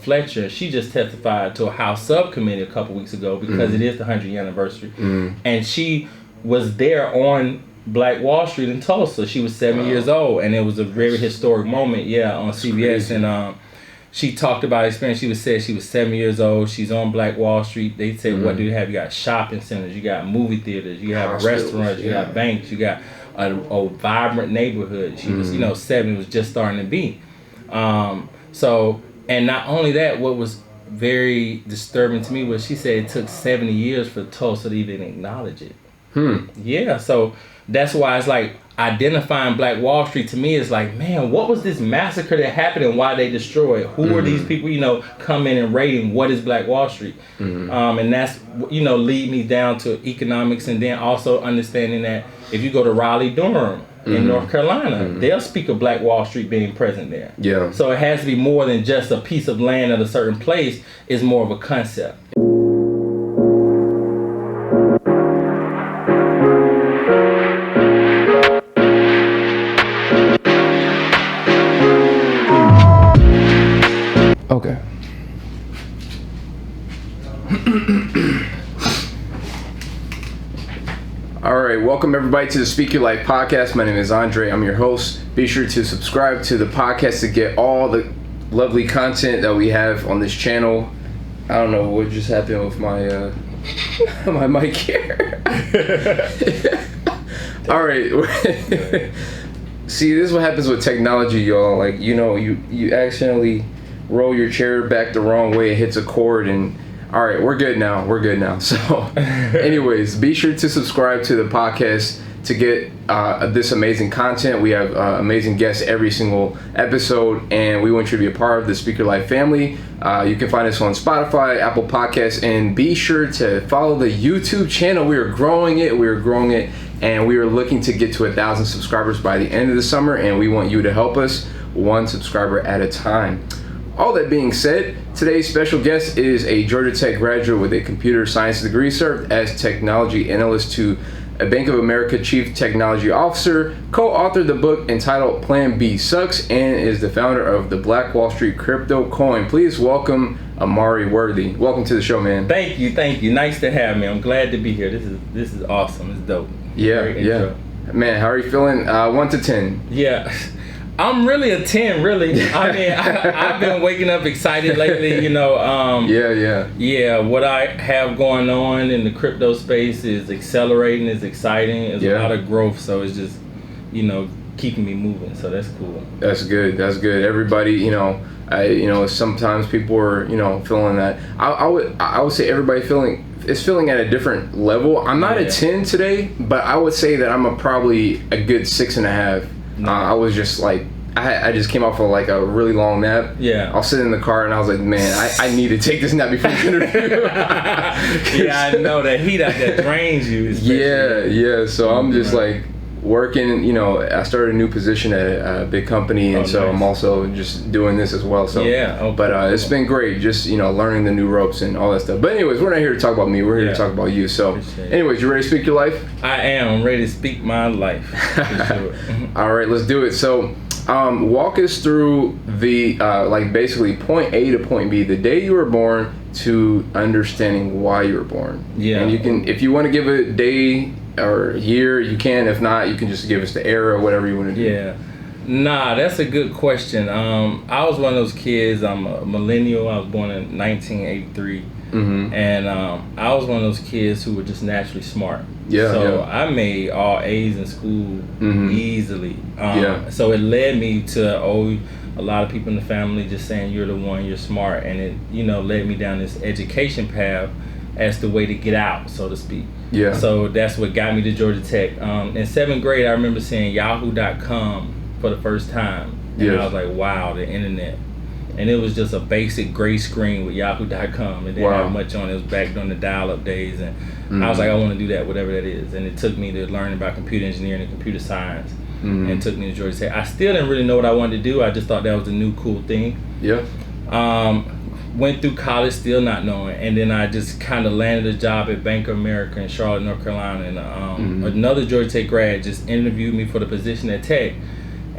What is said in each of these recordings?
Fletcher. She just testified to a House subcommittee a couple weeks ago because it is the 100th anniversary. And she was there on Black Wall Street in Tulsa. She was 7 years old, and it was a very historic moment, on CBS. Crazy. And she talked about her experience. She was 7 years old. She's on Black Wall Street. They said, what do you have? You got shopping centers, you got movie theaters, you have restaurants, you got banks, you got a vibrant neighborhood. She was, 7, was just starting to be. So, and not only that, what was very disturbing to me was she said it took 70 years for Tulsa to even acknowledge it. Yeah, so that's why it's like identifying Black Wall Street to me is like, man, what was this massacre that happened and why they destroyed? Who are these people, come in and raiding what is Black Wall Street? And that's, lead me down to economics, and then also understanding that if you go to Raleigh-Durham in North Carolina, they'll speak of Black Wall Street being present there. Yeah. So it has to be more than just a piece of land at a certain place. It's more of a concept. Okay. All right, welcome everybody to the Speak Your Life podcast. My name is Andre. I'm your host. Be sure to subscribe to the podcast to get all the lovely content that we have on this channel. I don't know what just happened with my my mic here. All right. See, this is what happens with technology, y'all. Like, you accidentally roll your chair back the wrong way, it hits a cord, and all right, we're good now. So anyways, be sure to subscribe to the podcast to get this amazing content. We have amazing guests every single episode, and we want you to be a part of the Speak Your Life family. You can find us on Spotify, Apple Podcasts, and be sure to follow the YouTube channel. We are growing it, and we are looking to get to 1,000 subscribers by the end of the summer, and we want you to help us one subscriber at a time. All that being said, today's special guest is a Georgia Tech graduate with a computer science degree, served as technology analyst to a Bank of America chief technology officer, co-authored the book entitled Plan B Sucks, and is the founder of the Black Wall Street crypto coin. Please welcome Omari Worthy. Welcome to the show, man. Thank you. Nice to have me. I'm glad to be here. This is awesome. It's dope. Yeah. Man, how are you feeling? 1 to 10. Yeah. I'm really a 10, really. I mean, I've been waking up excited lately, Yeah, what I have going on in the crypto space is accelerating, is exciting. There's a lot of growth, so it's just, keeping me moving. So that's cool. That's good. Everybody, sometimes people are, feeling that. I would say everybody is feeling at a different level. I'm not a 10 today, but I would say that I'm probably a good 6.5. I was just like, I just came off of like a really long nap. Yeah. I was sitting in the car and I was like, man, I need to take this nap before the interview. Yeah, I know that heat out there drains you. Yeah. So I'm just like working, I started a new position at a big company, and so nice. I'm also just doing this as well. So but it's been great, just learning the new ropes and all that stuff. But anyways, we're not here to talk about me. We're here to talk about you. So anyways, you ready to speak your life? I am. I'm ready to speak my life. For sure. All right, let's do it. So walk us through the basically point A to point B, the day you were born to understanding why you were born. Yeah. And you can, if you want to give a day or year, you can. If not, you can just give us the era, whatever you want to do. Yeah. Nah, that's a good question. I was one of those kids. I'm a millennial. I was born in 1983. And I was one of those kids who were just naturally smart. So I made all A's in school easily. So it led me to a lot of people in the family just saying you're the one, you're smart, and it led me down this education path as the way to get out, so to speak. Yeah. So that's what got me to Georgia Tech. In 7th grade, I remember seeing Yahoo.com for the first time, and I was like, wow, the internet. And it was just a basic gray screen with Yahoo.com. It didn't have much on it. It was back during the dial-up days, and I was like, I want to do that, whatever that is. And it took me to learn about computer engineering and computer science, and it took me to Georgia Tech. I still didn't really know what I wanted to do. I just thought that was a new cool thing. Yeah. Went through college still not knowing, and then I just kind of landed a job at Bank of America in Charlotte, North Carolina, and another Georgia Tech grad just interviewed me for the position at Tech,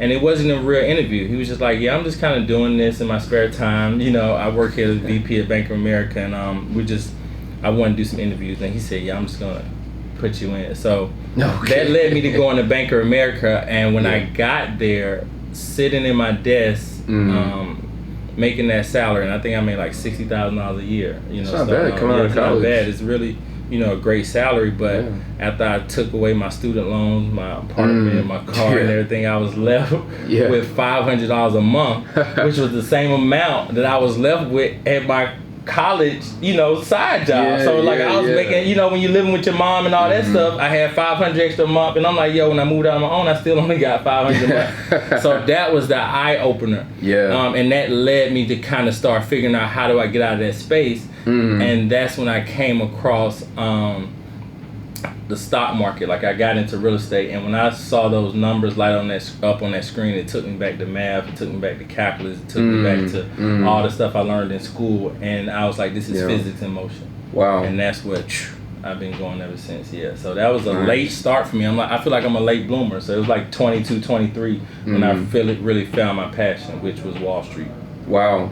And it wasn't a real interview. He was just like, yeah, I'm just kind of doing this in my spare time. You know, I work here as VP at Bank of America, and I want to do some interviews. And he said, yeah, I'm just going to put you in. So that led me to going to Bank of America. And when I got there, sitting in my desk, making that salary, and I think I made like $60,000 a year. You know, it's not bad coming out of college. Not bad. It's really, you know, a great salary. But after I took away my student loans, my apartment, my car, and everything, I was left with $500 a month, which was the same amount that I was left with at my college, you know, side job. So like I was making, you know, when you're living with your mom and all that stuff, I had $500 extra a month, and I'm like, yo, when I moved out on my own, I still only got $500 a month. So that was the eye opener. And that led me to kind of start figuring out, how do I get out of that space? And that's when I came across the stock market. Like I got into real estate, and when I saw those numbers light on that up on that screen, it took me back to math, it took me back to calculus, it took me back to all the stuff I learned in school, and I was like, this is physics in motion. Wow. And that's what I've been going ever since. So that was a late start for me. I feel like I'm a late bloomer. So it was like 22, 23 when I really found my passion, which was Wall Street. Wow.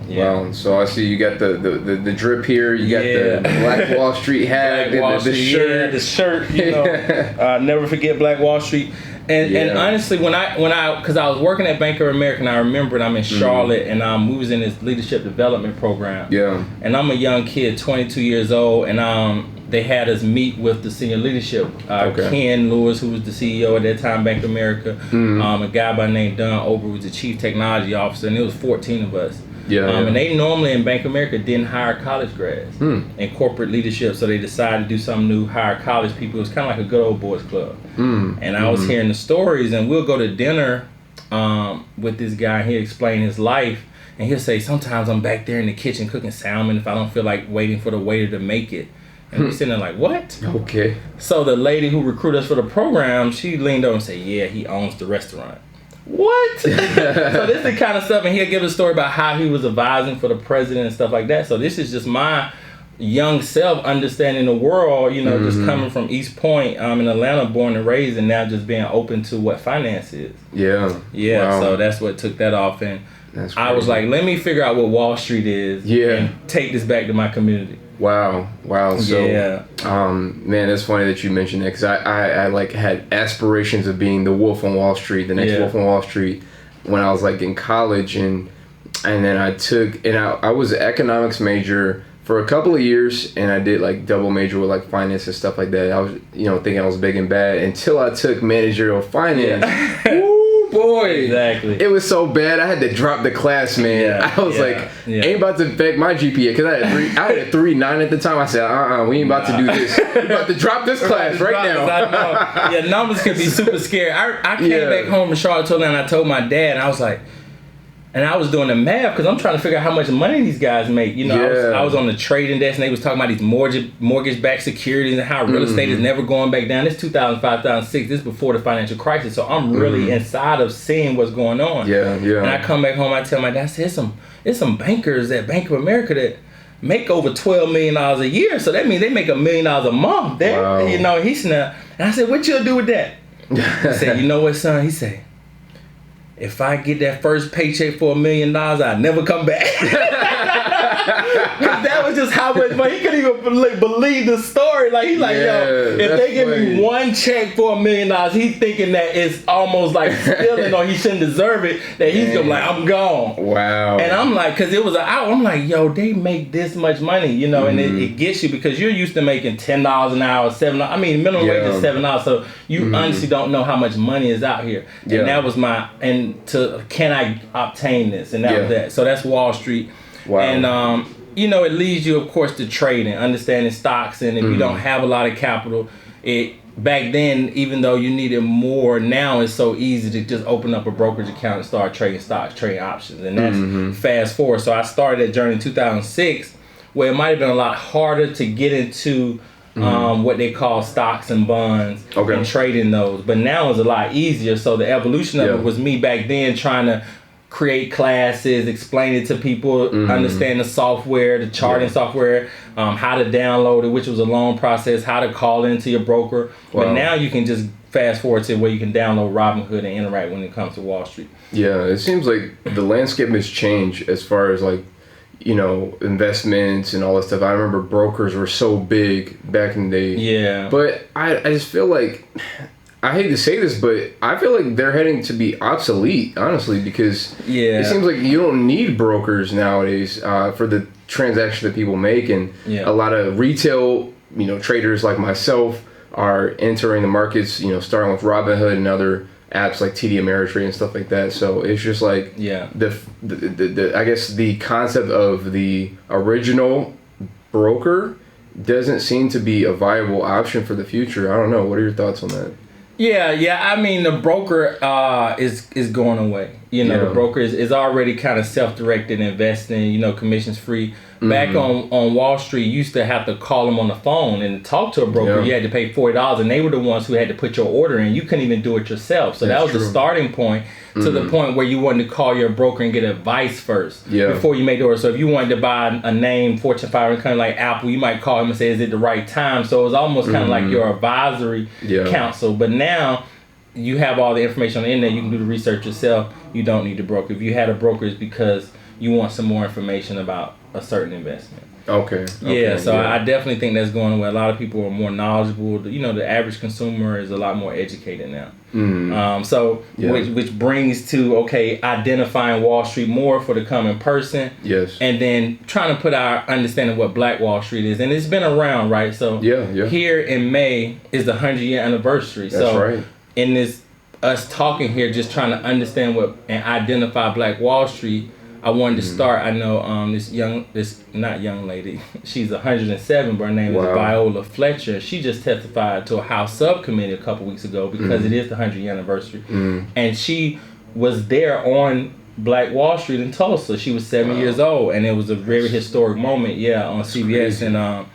So I see you got the drip here. You got the Black Wall Street hat, the shirt. The shirt. You know, never forget Black Wall Street. And honestly, when I because I was working at Bank of America, and I remembered I'm in Charlotte, and we was in this leadership development program. And I'm a young kid, 22 years old, and they had us meet with the senior leadership. Ken Lewis, who was the CEO at that time, Bank of America. A guy by the name Don Ober was the chief technology officer, and it was 14 of us. And they normally in Bank of America didn't hire college grads in corporate leadership, so they decided to do something new, hire college people. It was kind of like a good old boys club. And I was hearing the stories, and we'll go to dinner with this guy, and he'll explain his life, and he'll say, sometimes I'm back there in the kitchen cooking salmon if I don't feel like waiting for the waiter to make it. And we're sitting there like, what? So the lady who recruited us for the program, she leaned over and said, yeah, he owns the restaurant. What? So this is the kind of stuff, and he'll give a story about how he was advising for the president and stuff like that. So this is just my young self understanding the world, you know, just coming from East Point, in Atlanta, born and raised, and now just being open to what finance is. Wow. So that's what took that off, and I was like, let me figure out what Wall Street is and take this back to my community. Wow. So, man, it's funny that you mentioned that, because I like had aspirations of being the Wolf on Wall Street, the next Wolf on Wall Street, when I was like in college, and then I was an economics major for a couple of years, and I did like double major with like finance and stuff like that. I was, you know, thinking I was big and bad until I took managerial finance. Boy, exactly. It was so bad I had to drop the class, man. I was like, ain't about to affect my GPA, because I had a 3.9 at the time. I said, we ain't about to do this. We're about to drop this class right now. I know. Numbers can be super scary. I came back home in Charlotte, and I told my dad, and I was like, and I was doing the math, because I'm trying to figure out how much money these guys make. You know, I was on the trading desk, and they was talking about these mortgage-backed securities and how real estate is never going back down. This 2005, 2006. This is before the financial crisis. So I'm really inside of seeing what's going on. And I come back home, I tell my dad, I said, it's some bankers at Bank of America that make over $12 million a year. So that means they make $1 million a month. You know, he's now. And I said, what you'll do with that? He said, you know what, son? He said, if I get that first paycheck for $1 million, I'll never come back. Because that was just how much money. He couldn't even believe the story. Like, he's like, yo, if they give me one check for $1 million, he's thinking that it's almost like stealing, or he shouldn't deserve it, that he's gonna be like, I'm gone. Wow. And I'm like, because it was an hour, I'm like, yo, they make this much money, you know, and it gets you, because you're used to making $10 an hour, $7. I mean, minimum wage is $7, so you honestly don't know how much money is out here. And that was can I obtain this? And that was that. So that's Wall Street. Wow. And you know, it leads you, of course, to trading, understanding stocks, and if you don't have a lot of capital, back then, even though you needed more, now it's so easy to just open up a brokerage account and start trading stocks, trading options, and that's fast forward. So I started that journey in 2006, where it might have been a lot harder to get into what they call stocks and bonds and trading those, but now it's a lot easier. So the evolution of it was me back then trying to create classes, explain it to people, understand the software, the charting software, how to download it, which was a long process, how to call into your broker. But now you can just fast forward to where you can download Robinhood and interact when it comes to Wall Street. Yeah, it seems like the landscape has changed as far as like, you know, investments and all that stuff. I remember brokers were so big back in the day. Yeah. But I just feel like, I hate to say this, but I feel like they're heading to be obsolete, honestly, because it seems like you don't need brokers nowadays for the transaction that people make. And a lot of retail, you know, traders like myself are entering the markets, you know, starting with Robinhood and other apps like TD Ameritrade and stuff like that. So it's just like the I guess the concept of the original broker doesn't seem to be a viable option for the future. I don't know. What are your thoughts on that? Yeah. I mean, the broker is going away. You know, the broker is already kind of self-directed investing, you know, commissions free. Back on Wall Street, you used to have to call them on the phone and talk to a broker. You had to pay $40, and they were the ones who had to put your order in. You couldn't even do it yourself. So that was the starting point to the point where you wanted to call your broker and get advice first before you made the order. So if you wanted to buy a name, Fortune 500 company like Apple, you might call him and say, is it the right time? So it was almost kind of like your advisory counsel. But now you have all the information on the internet. You can do the research yourself. You don't need a broker. If you had a broker, it's because you want some more information about a certain investment. So I definitely think that's going away. A lot of people are more knowledgeable. You know, the average consumer is a lot more educated now. Which brings to identifying Wall Street more for the common person. And then trying to put our understanding of what Black Wall Street is, and it's been around, right? So here in May is the 100-year anniversary. In this us talking here, just trying to understand what and identify Black Wall Street, I wanted to start. I know this not young lady. She's 107, but her name is Viola Fletcher. She just testified to a House subcommittee a couple weeks ago because it is the 100-year anniversary, and she was there on Black Wall Street in Tulsa. She was 7 years old, and it was a very historic moment. On CBS, and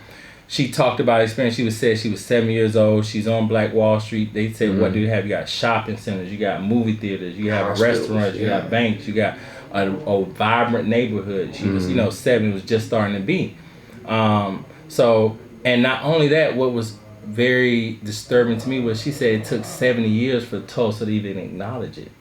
she talked about her experience. She was 7 years old. She's on Black Wall Street. They said, what do you have? You got shopping centers, you got movie theaters, you have restaurants, you got banks, you got a vibrant neighborhood. She was, 7, it was just starting to be. And not only that, what was very disturbing to me was she said it took 70 years for Tulsa to even acknowledge it.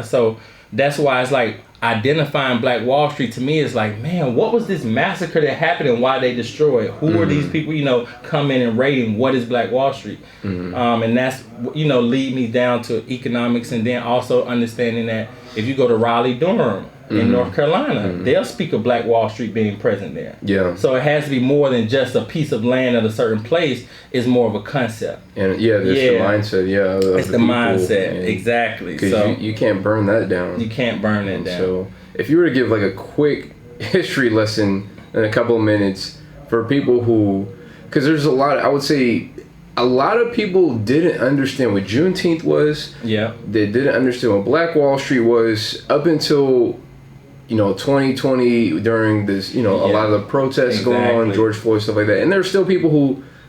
So that's why it's like identifying Black Wall Street to me is like, man, what was this massacre that happened and why they destroyed? Who are these people, come in and raiding? What is Black Wall Street? And that's, lead me down to economics, and then also understanding that if you go to Raleigh-Durham in North Carolina, they'll speak of Black Wall Street being present there. So it has to be more than just a piece of land at a certain place. It's more of a concept. And there's the mindset. It's the mindset, exactly. So you can't burn that down. You can't burn it down. So if you were to give like a quick history lesson in a couple of minutes for people who, because there's a lot, I would say a lot of people didn't understand what Juneteenth was. They didn't understand what Black Wall Street was up until 2020 during this, a lot of the protests going on, George Floyd, stuff like that. And there's still people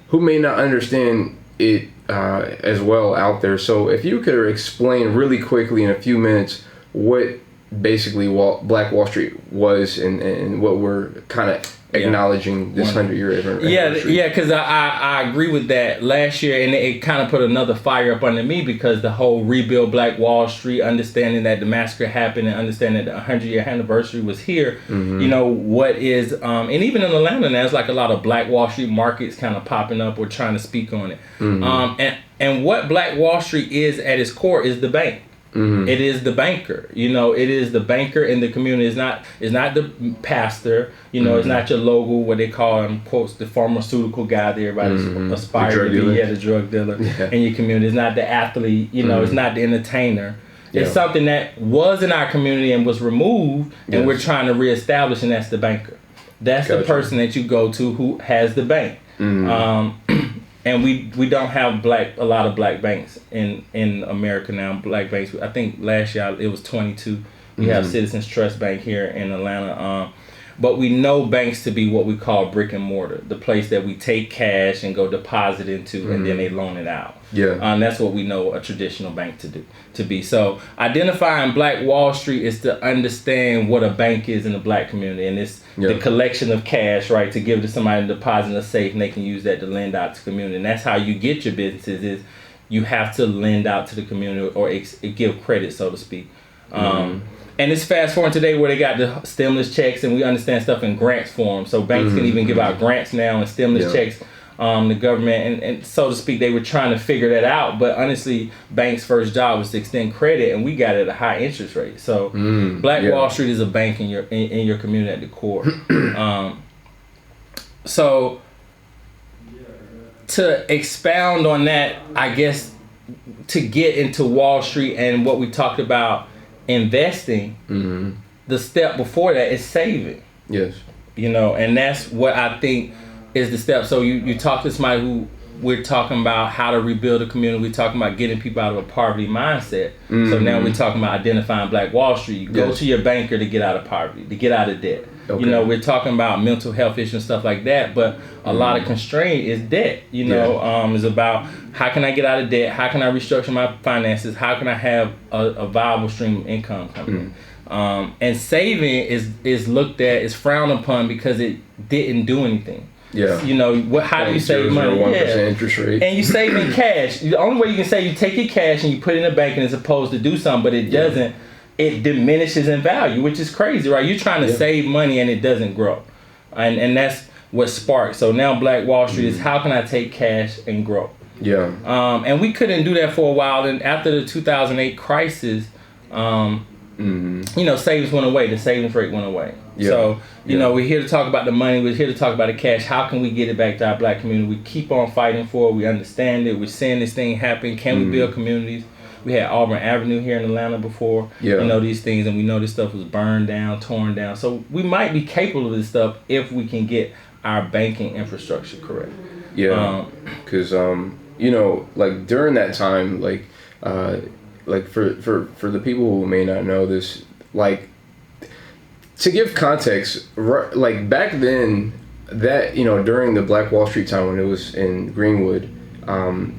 who may not understand it as well out there. So if you could explain really quickly in a few minutes what basically Black Wall Street was and what we're kind of acknowledging this 100-year anniversary. Because I agree with that last year, and it kind of put another fire up under me because the whole rebuild Black Wall Street, understanding that the massacre happened and understanding that the 100-year anniversary was here. What is and even in Atlanta now, there's like a lot of Black Wall Street markets kind of popping up or trying to speak on it. And what Black Wall Street is at its core is the bank. It is the banker. It is the banker in the community. It's not the pastor. It's not your local, what they call in quotes, the pharmaceutical guy that everybody's aspiring to be, the drug dealer in your community. It's not the athlete. It's not the entertainer. It's something that was in our community and was removed, and we're trying to reestablish, and that's the banker. That's the person that you go to who has the bank. And we don't have a lot of black banks in America now. Black banks, I think last year it was 22. We have Citizens Trust Bank here in Atlanta. But we know banks to be what we call brick and mortar, the place that we take cash and go deposit into, and then they loan it out. That's what we know a traditional bank to be. So identifying Black Wall Street is to understand what a bank is in the black community, and it's the collection of cash, right, to give to somebody to deposit in a safe, and they can use that to lend out to the community. And that's how you get your businesses. Is you have to lend out to the community or give credit, so to speak. And it's fast forward today where they got the stimulus checks, and we understand stuff in grants form. So banks can even give out grants now and stimulus checks. The government and so to speak, they were trying to figure that out. But honestly, banks' first job was to extend credit, and we got it at a high interest rate. So Black Wall Street is a bank in your community at the core. So to expound on that, I guess to get into Wall Street and what we talked about investing, the step before that is saving. Yes. And that's what I think is the step. So you talk to somebody who we're talking about how to rebuild a community. We're talking about getting people out of a poverty mindset. So now we're talking about identifying Black Wall Street. You go to your banker to get out of poverty, to get out of debt. Okay. We're talking about mental health issues and stuff like that, but a lot of constraint is debt. Is about how can I get out of debt? How can I restructure my finances? How can I have a viable stream of income coming in? And saving is looked at, is frowned upon because it didn't do anything. Yeah. How do you save money? 1% interest rate. And you save in cash. The only way you can save, you take your cash and you put it in the bank and it's supposed to do something, but it doesn't. It diminishes in value, which is crazy, right? You're trying to save money and it doesn't grow. And that's what sparked. So now Black Wall Street is how can I take cash and grow? Yeah. And we couldn't do that for a while. And after the 2008 crisis, savings went away. The savings rate went away. Yeah. So, we're here to talk about the money. We're here to talk about the cash. How can we get it back to our Black community? We keep on fighting for it. We understand it. We're seeing this thing happen. Can we build communities? We had Auburn Avenue here in Atlanta before. Yeah. These things, and we know this stuff was burned down, torn down. So we might be capable of this stuff if we can get our banking infrastructure correct. Yeah. Because, during that time, for the people who may not know this, to give context, back then, that during the Black Wall Street time when it was in Greenwood,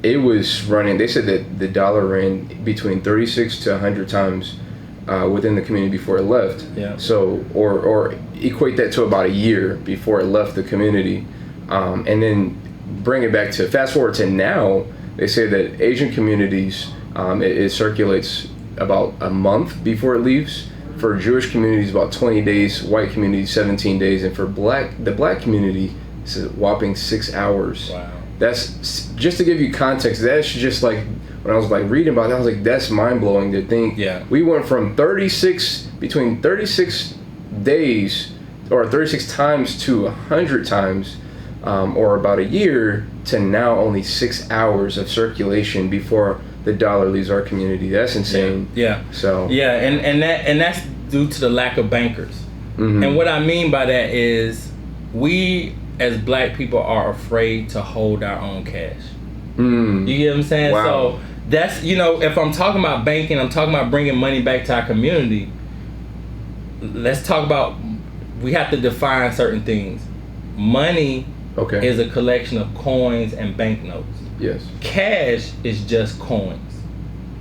it was running. They said that the dollar ran between 36 to 100 times within the community before it left. Yeah. So or equate that to about a year before it left the community, and then bring it back to fast forward to now. They say that Asian communities it circulates about a month before it leaves. For Jewish communities, about 20 days. White communities, 17 days. And for the black community, it's a whopping 6 hours. Wow. That's just to give you context. That's just when I was reading about it, I was that's mind blowing to think. Yeah. We went from 36 days or 36 times to 100 times, or about a year, to now only 6 hours of circulation before the dollar leaves our community. That's insane. Yeah. So. Yeah, and that's due to the lack of bankers. And what I mean by that is we as Black people are afraid to hold our own cash. You get what I'm saying? Wow. So that's, if I'm talking about banking, I'm talking about bringing money back to our community. Let's talk about, we have to define certain things. Money is a collection of coins and banknotes. Yes. Cash is just coins.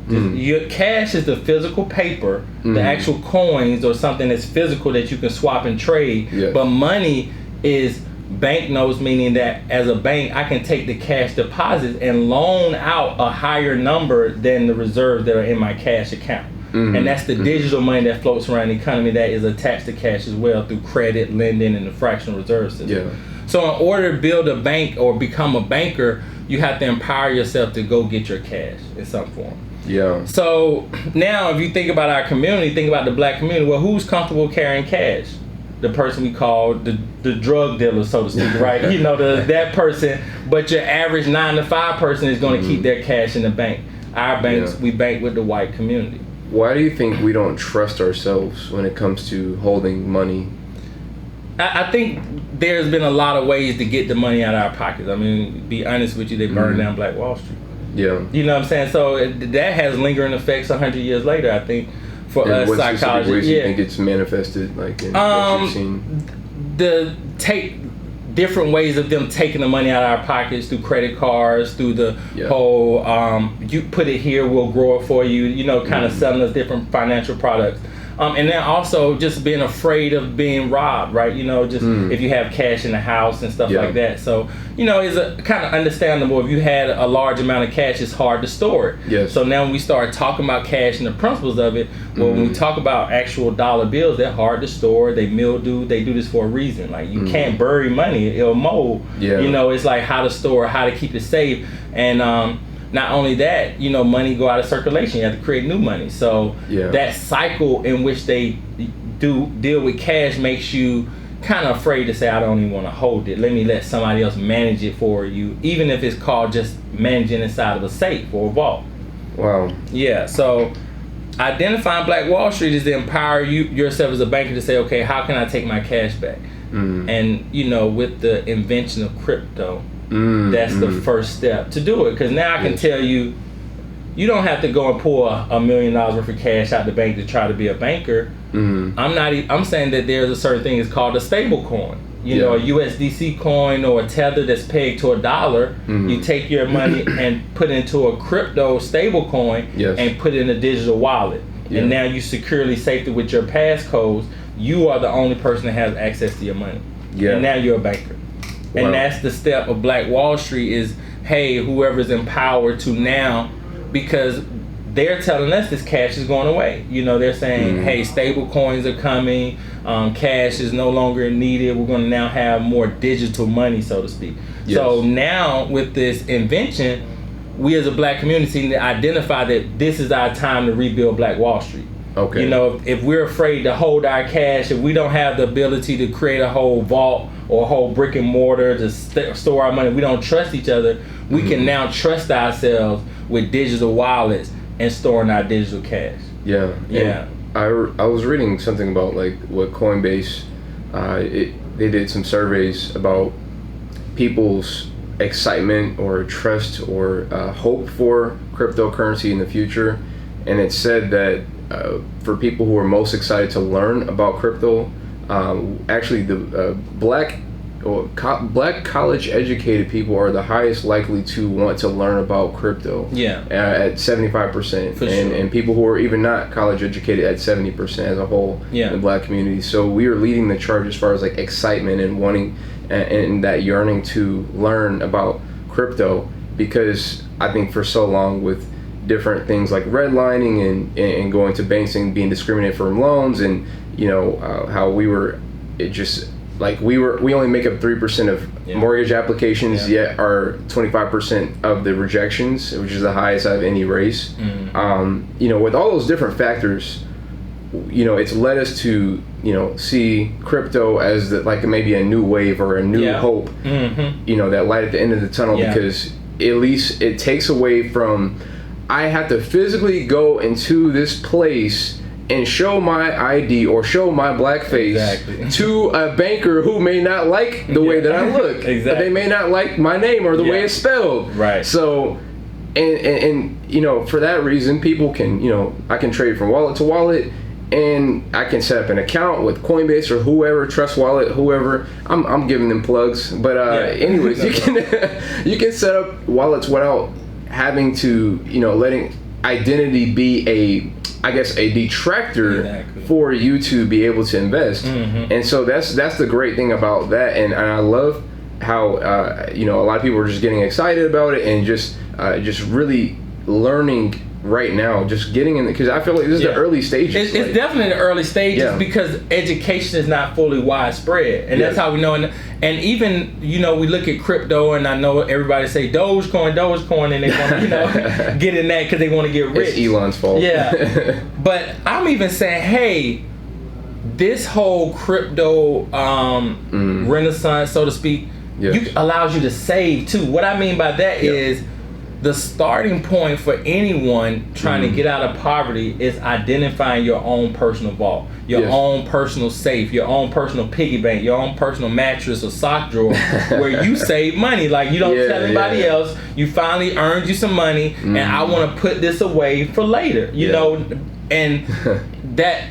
Your cash is the physical paper, the actual coins or something that's physical that you can swap and trade. Yes. But money is banknotes, meaning that as a bank, I can take the cash deposits and loan out a higher number than the reserves that are in my cash account. And that's the digital money that floats around the economy that is attached to cash as well through credit, lending, and the fractional reserve system. Yeah. So in order to build a bank or become a banker, you have to empower yourself to go get your cash in some form. Yeah. So now if you think about our community, think about the Black community, well, who's comfortable carrying cash? The person we call the drug dealer, so to speak, right? That person, but your average 9-to-5 person is going to keep their cash in the bank. Our banks, we bank with the white community. Why do you think we don't trust ourselves when it comes to holding money? I think there's been a lot of ways to get the money out of our pockets. I mean, be honest with you, they burned down Black Wall Street. Yeah. You know what I'm saying? So that has lingering effects 100 years later, I think, for us psychologists. What ways do you think it's manifested, in what you've seen? Different ways of them taking the money out of our pockets through credit cards, through the whole, you put it here, we'll grow it for you, kind of selling us different financial products. And then also just being afraid of being robbed, right? You know, just if you have cash in the house and stuff like that. So, you know, it's a kind of understandable. If you had a large amount of cash, it's hard to store it. Yes. So now when we start talking about cash and the principles of it, well, when we talk about actual dollar bills, they're hard to store. They mildew. They do this for a reason. Like, you can't bury money. It'll mold. Yeah. You know, it's like how to store, how to keep it safe. And not only that, you know, money go out of circulation. You have to create new money. So that cycle in which they do deal with cash makes you kind of afraid to say, I don't even want to hold it. Let me let somebody else manage it for you, even if it's called just managing inside of a safe or a vault. Wow. Yeah. So identifying Black Wall Street is to empower yourself as a banker to say, okay, how can I take my cash back? And, you know, with the invention of crypto, that's the first step to do it. Because now I can tell you, you don't have to go and pull $1 million worth of cash out the bank to try to be a banker. I'm saying that there's a certain thing, it's called a stable coin. You know, a USDC coin or a tether that's pegged to $1. You take your money and put it into a crypto stable coin and put it in a digital wallet. And now you securely safety with your passcodes. You are the only person that has access to your money. And now you're a banker. And that's the step of Black Wall Street is, hey, whoever's empowered to now, because they're telling us this cash is going away. You know, they're saying, hey, stable coins are coming. Cash is no longer needed. We're going to now have more digital money, so to speak. So now with this invention, we as a Black community need to identify that this is our time to rebuild Black Wall Street. You know, if we're afraid to hold our cash, if we don't have the ability to create a whole vault or a whole brick and mortar to store our money, we don't trust each other, we can now trust ourselves with digital wallets and storing our digital cash. I was reading something about like what Coinbase, they did some surveys about people's excitement or trust or hope for cryptocurrency in the future, and it said that for people who are most excited to learn about crypto, actually the black college educated people are the highest likely to want to learn about crypto. At 75%, and people who are even not college educated at 70% as a whole in the Black community. So we are leading the charge as far as like excitement and wanting and that yearning to learn about crypto, because I think for so long with different things like redlining and going to banks and being discriminated from loans, and you know how we only make up 3% of mortgage applications, yet are 25% of the rejections, which is the highest out of any race. You know, with all those different factors, you know, it's led us to, you know, see crypto as like maybe a new wave or a new hope, you know, that light at the end of the tunnel, because at least it takes away from, I have to physically go into this place and show my ID or show my black face to a banker who may not like the way that I look. They may not like my name or the way it's spelled. So, and you know, for that reason, people can, you know, I can trade from wallet to wallet, and I can set up an account with Coinbase or whoever, Trust Wallet, whoever. I'm giving them plugs, but anyways, you can set up wallets without having to, you know, letting identity be a detractor for you to be able to invest. And so that's the great thing about that, and I love how you know, a lot of people are just getting excited about it and just really learning right now, just getting in, because I feel like this is the early stages. It's definitely the early stages because education is not fully widespread, and that's how we know. And even, you know, we look at crypto, and I know everybody say Dogecoin, and they want to, you know, get in that because they want to get rich. It's Elon's fault. But I'm even saying, hey, this whole crypto renaissance, so to speak, allows you to save too. What I mean by that is, the starting point for anyone trying to get out of poverty is identifying your own personal vault, your own personal safe, your own personal piggy bank, your own personal mattress or sock drawer where you save money. Like, you don't tell anybody else. You finally earned you some money, and I want to put this away for later, you know, and that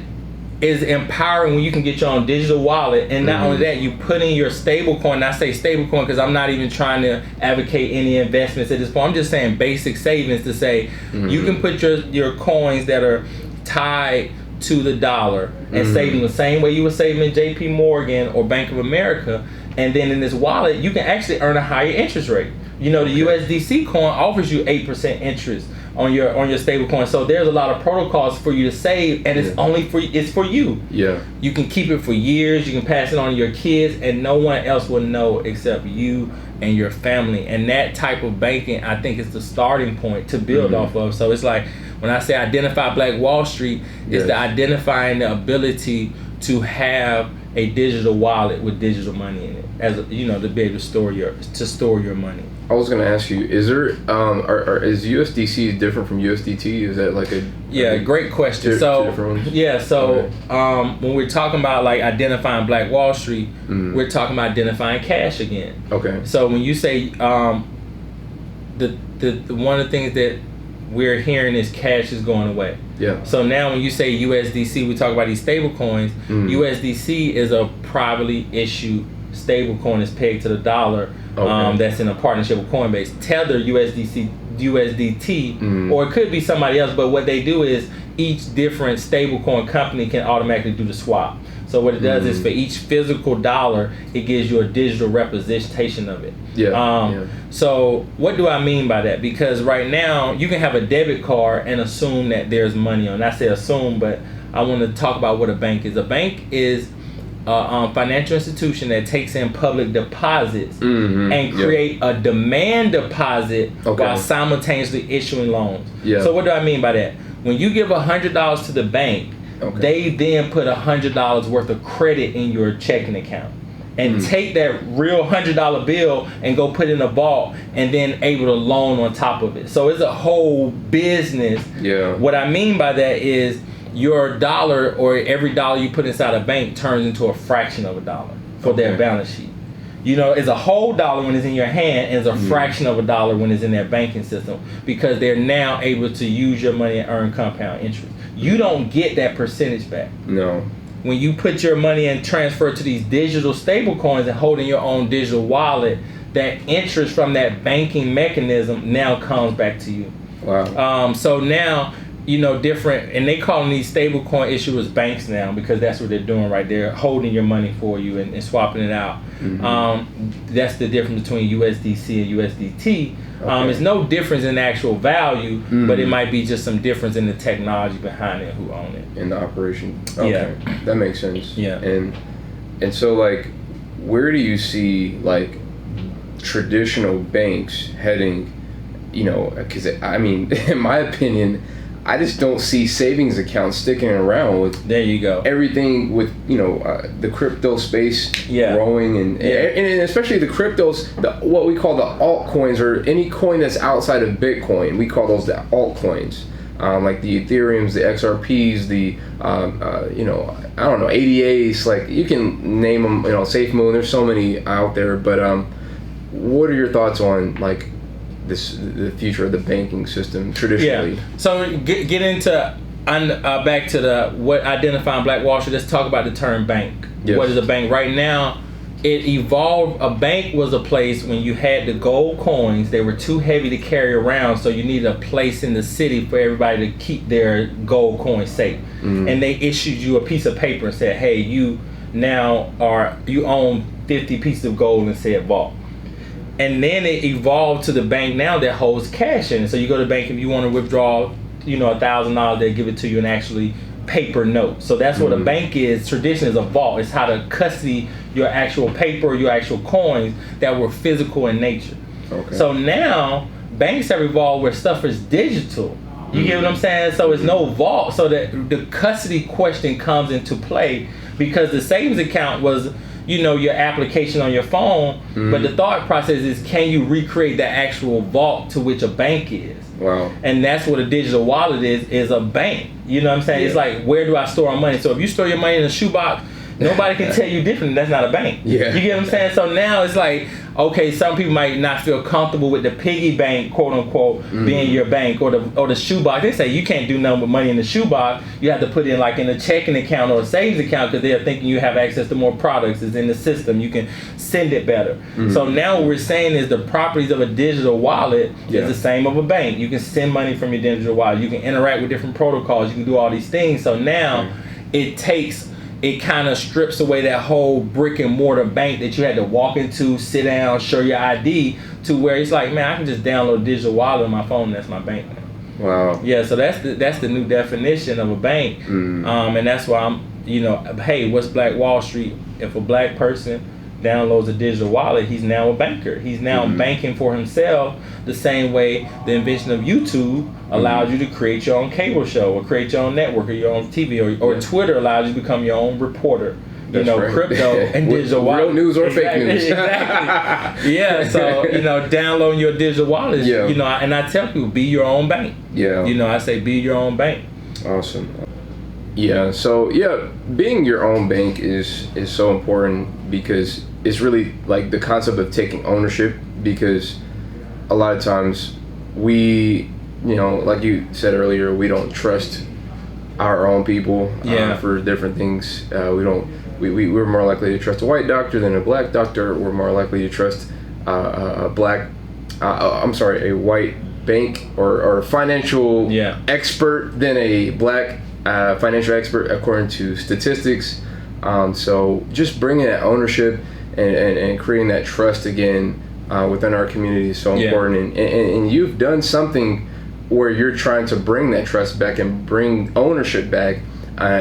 is empowering when you can get your own digital wallet. And not only that, you put in your stable coin. And I say stable coin because I'm not even trying to advocate any investments at this point. I'm just saying basic savings to say you can put your coins that are tied to the dollar and saving the same way you were saving in JP Morgan or Bank of America. And then in this wallet, you can actually earn a higher interest rate. You know, the USDC coin offers you 8% interest on your stable coin. So there's a lot of protocols for you to save, and it's only for you. Yeah. You can keep it for years. You can pass it on to your kids, and no one else will know except you and your family. And that type of banking, I think, is the starting point to build off of. So it's like when I say identify Black Wall Street, it's the identifying the ability to have a digital wallet with digital money in it, as you know, to be able to store your money. I was gonna ask you, is there is USDC different from USDT? Is that like a great question. So when we're talking about like identifying Black Wall Street, we're talking about identifying cash again. Okay. So when you say the one of the things that we're hearing is cash is going away. Yeah. So now when you say USDC, we talk about these stable coins. USDC is a privately issued stable coin that's pegged to the dollar. That's in a partnership with Coinbase. Tether USDT, or it could be somebody else, but what they do is each different stablecoin company can automatically do the swap. So what it does is for each physical dollar, it gives you a digital representation of it. So what do I mean by that? Because right now you can have a debit card and assume that there's money on. I say assume, but I want to talk about what a bank is. A bank is a financial institution that takes in public deposits and create a demand deposit while simultaneously issuing loans. So what do I mean by that? When you give $100 to the bank, they then put $100 worth of credit in your checking account and take that real $100 bill and go put it in a vault and then able to loan on top of it. So it's a whole business. What I mean by that is your dollar, or every dollar you put inside a bank, turns into a fraction of a dollar for their balance sheet. You know, it's a whole dollar when it's in your hand, and it's a fraction of a dollar when it's in their banking system, because they're now able to use your money and earn compound interest. You don't get that percentage back. No. When you put your money and transfer to these digital stable coins and holding your own digital wallet, that interest from that banking mechanism now comes back to you. Wow. So now, you know, different, and they calling these stable coin issuers banks now, because that's what they're doing right there, holding your money for you and swapping it out. That's the difference between USDC and USDT. It's no difference in actual value, but it might be just some difference in the technology behind it, who own it. In the operation. Okay. That makes sense. And so, like, where do you see, like, traditional banks heading, you know, because, I mean, in my opinion, I just don't see savings accounts sticking around with. There you go. Everything with, you know, the crypto space growing and especially the cryptos, what we call the altcoins, or any coin that's outside of Bitcoin. We call those the altcoins, like the Ethereums, the XRPs, the you know, I don't know, ADAs. Like, you can name them. You know, SafeMoon. There's so many out there. But what are your thoughts on, like, the future of the banking system traditionally? So get into back to what identifying Black Wall Street. Let's talk about the term bank. What is a bank? Right now, it evolved. A bank was a place when you had the gold coins. They were too heavy to carry around, so you needed a place in the city for everybody to keep their gold coins safe. And they issued you a piece of paper and said, hey, you own 50 pieces of gold in said vault. And then it evolved to the bank now that holds cash in it. So you go to the bank, if you want to withdraw, you know, $1,000, they give it to you in actually paper note. So that's what a bank is. Tradition is a vault. It's how to custody your actual paper, your actual coins that were physical in nature. So now banks have evolved where stuff is digital. You get what I'm saying? So it's no vault. So that the custody question comes into play, because the savings account was, you know, your application on your phone, but the thought process is, can you recreate the actual vault to which a bank is? Wow. And that's what a digital wallet is a bank. You know what I'm saying? It's like, where do I store my money? So if you store your money in a shoebox, Nobody can tell you different. That's not a bank. Yeah. You get what I'm saying? So now it's like, okay, some people might not feel comfortable with the piggy bank, quote unquote, being your bank, or the shoebox. They say you can't do nothing with money in the shoebox. You have to put it in like in a checking account or a savings account, because they're thinking you have access to more products. It's in the system. You can send it better. So now what we're saying is the properties of a digital wallet is the same of a bank. You can send money from your digital wallet. You can interact with different protocols. You can do all these things. So now it kind of strips away that whole brick and mortar bank that you had to walk into, sit down, show your ID, to where it's like, man, I can just download a digital wallet on my phone, and that's my bank now. Wow. Yeah, so that's the new definition of a bank. And that's why I'm, hey, what's Black Wall Street? If a black person downloads a digital wallet, he's now a banker. He's now banking for himself, the same way the invention of YouTube allows you to create your own cable show, or create your own network, or your own TV, or Twitter allows you to become your own reporter. That's right. Crypto and digital wallet. Real news or fake news. Exactly. Yeah, so, downloading your digital wallet, and I tell people, be your own bank. Yeah. I say be your own bank. Awesome. Yeah, so being your own bank is so important, because it's really like the concept of taking ownership, because a lot of times we, like you said earlier, we don't trust our own people for different things. We're more likely to trust a white doctor than a black doctor. We're more likely to trust a white bank or financial expert than a black financial expert, according to statistics. So just bringing that ownership and creating that trust again within our community is so important. And you've done something where you're trying to bring that trust back and bring ownership back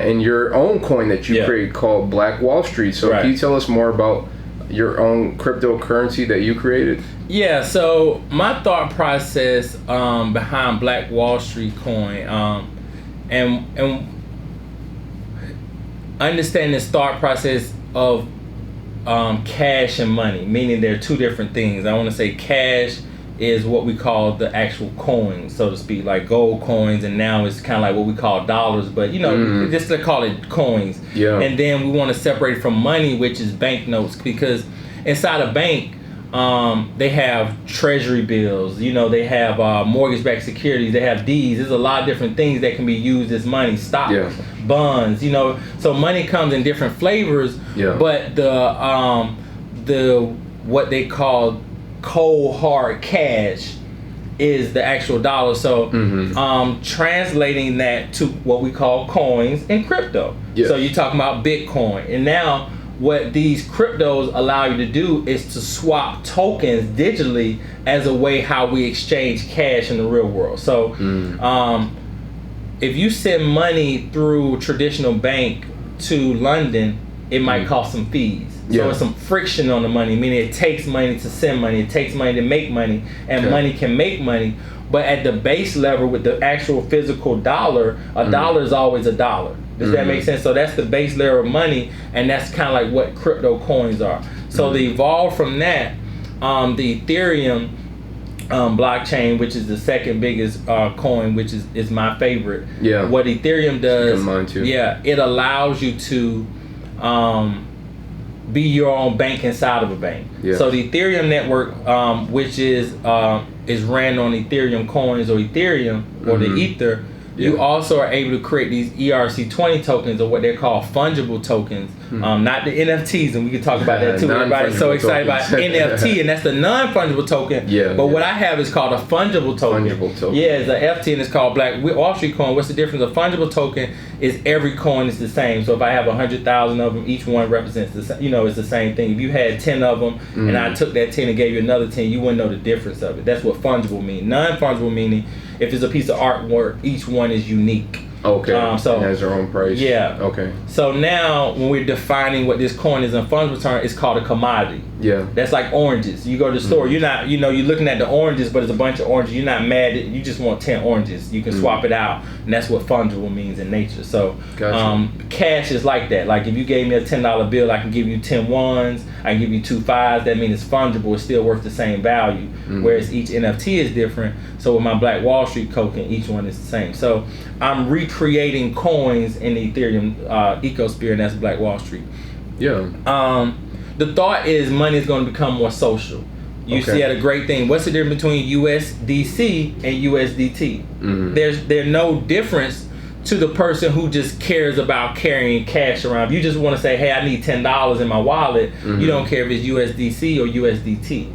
in your own coin that you created called Black Wall Street. So can you tell us more about your own cryptocurrency that you created? Yeah, so my thought process behind Black Wall Street coin, and understand this thought process of cash and money, meaning they're two different things. I want to say cash is what we call the actual coins, so to speak, like gold coins, and now it's kind of like what we call dollars, but just to call it coins. Yeah. And then we want to separate it from money, which is banknotes, because inside a bank, they have treasury bills, they have mortgage-backed securities, they have deeds. There's a lot of different things that can be used as money, stocks, bonds, so money comes in different flavors. But the what they call cold hard cash is the actual dollar. So translating that to what we call coins in crypto. So you're talking about Bitcoin, and now what these cryptos allow you to do is to swap tokens digitally as a way how we exchange cash in the real world. So if you send money through a traditional bank to London, it might cost some fees. So it's some friction on the money, meaning it takes money to send money, it takes money to make money, and money can make money. But at the base level, with the actual physical dollar, a dollar is always a dollar. Does that make sense? So that's the base layer of money, and that's kind of like what crypto coins are. So they evolved from that. The Ethereum blockchain, which is the second biggest coin, which is my favorite. Yeah. What Ethereum does, mine too. It allows you to be your own bank inside of a bank. So the Ethereum network, which is ran on Ethereum coins or Ethereum or the Ether, you also are able to create these ERC20 tokens, or what they call fungible tokens, not the NFTs, and we can talk about that too. Everybody's so excited about NFT, and that's the non-fungible token. But what I have is called a fungible token. It's an FT, and it's called Black Wall Street coin. What's the difference? A fungible token is every coin is the same. So if I have 100,000 of them, each one represents the same. It's the same thing. If you had 10 of them, and I took that 10 and gave you another 10, you wouldn't know the difference of it. That's what fungible means. Non-fungible meaning, if it's a piece of artwork, each one is unique. Okay. So it has their own price. Yeah. Okay. So now when we're defining what this coin is in fungible term, it's called a commodity. Yeah. That's like oranges. You go to the store, you're not, you're looking at the oranges, but it's a bunch of oranges. You're not mad at, you just want 10 oranges. You can swap it out, and that's what fungible means in nature. So cash is like that. Like if you gave me a $10 bill, I can give you 10 ones, I can give you 2 5s. That means it's fungible. It's still worth the same value. Whereas each NFT is different. So with my Black Wall Street token, each one is the same. So I'm recreating coins in the Ethereum ecosphere, and that's Black Wall Street. Yeah. The thought is money is going to become more social. You see at a great thing. What's the difference between USDC and USDT? Mm-hmm. There's no difference to the person who just cares about carrying cash around. You just want to say, hey, I need $10 in my wallet. Mm-hmm. You don't care if it's USDC or USDT.